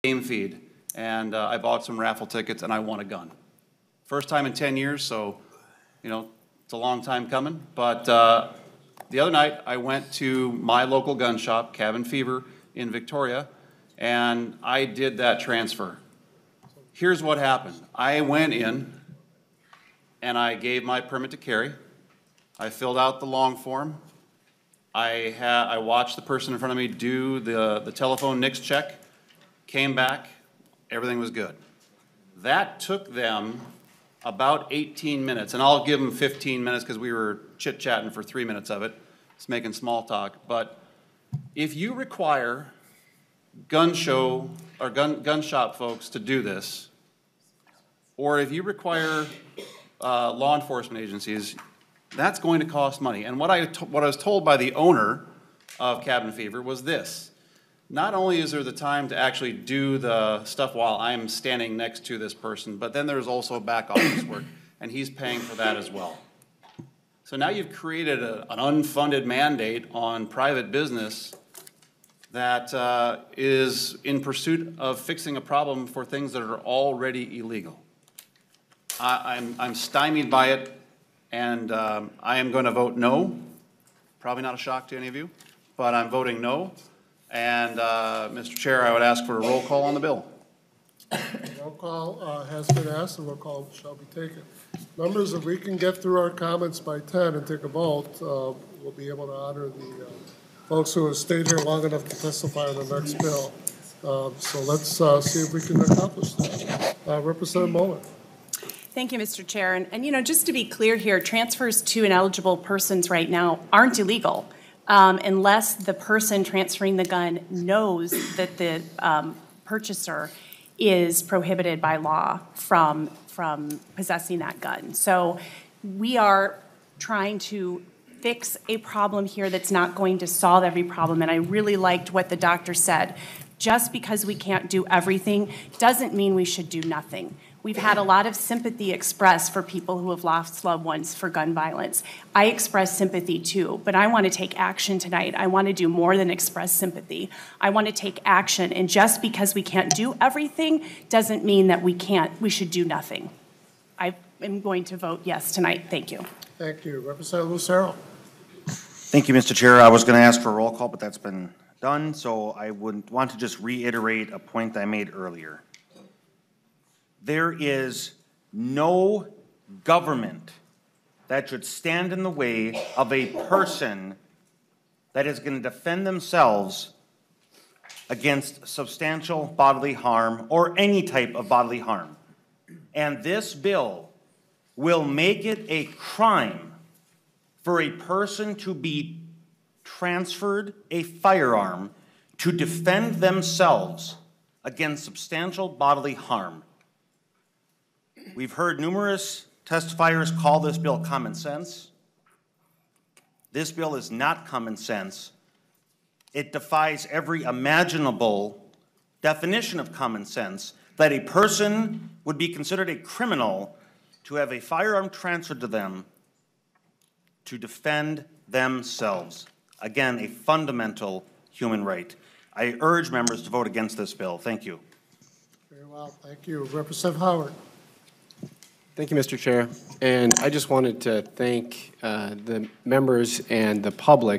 game feed, and I bought some raffle tickets and I won a gun. First time in 10 years, so, you know, it's a long time coming. But the other night I went to my local gun shop, Cabin Fever in Victoria, and I did that transfer. Here's what happened. I went in and I gave my permit to carry. I filled out the long form. I watched the person in front of me do the telephone NICS check, came back, everything was good. That took them about 18 minutes, and I'll give them 15 minutes because we were chit-chatting for 3 minutes of it. It's making small talk. But if you require gun show or gun shop folks to do this, or if you require law enforcement agencies, that's going to cost money. And what I was told by the owner of Cabin Fever was this: not only is there the time to actually do the stuff while I'm standing next to this person, but then there's also back office work, and he's paying for that as well. So now you've created an unfunded mandate on private business that is in pursuit of fixing a problem for things that are already illegal. I'm stymied by it, and I am going to vote no. Probably not a shock to any of you, but I'm voting no. And Mr. Chair, I would ask for a roll call on the bill. Roll call has been asked, and roll call shall be taken. Members, if we can get through our comments by 10 and take a vote, we'll be able to honor the folks who have stayed here long enough to testify on the next bill. So let's see if we can accomplish that. Representative Muller. Thank you, Mr. Chair. And you know, just to be clear here, transfers to ineligible persons right now aren't illegal unless the person transferring the gun knows that the purchaser is prohibited by law from possessing that gun. So we are trying to fix a problem here that's not going to solve every problem. And I really liked what the doctor said. Just because we can't do everything doesn't mean we should do nothing. We've had a lot of sympathy expressed for people who have lost loved ones for gun violence. I express sympathy too, but I want to take action tonight. I want to do more than express sympathy. I want to take action, and just because we can't do everything doesn't mean that we should do nothing. I am going to vote yes tonight. Thank you. Thank you. Representative Lucero. Thank you, Mr. Chair. I was going to ask for a roll call, but that's been done, so I would want to just reiterate a point I made earlier. There is no government that should stand in the way of a person that is going to defend themselves against substantial bodily harm or any type of bodily harm. And this bill will make it a crime for a person to be transferred a firearm to defend themselves against substantial bodily harm. We've heard numerous testifiers call this bill common sense. This bill is not common sense. It defies every imaginable definition of common sense that a person would be considered a criminal to have a firearm transferred to them to defend themselves. Again, a fundamental human right. I urge members to vote against this bill. Thank you. Very well. Thank you. Representative Howard. Thank you, Mr. Chair. And I just wanted to thank the members and the public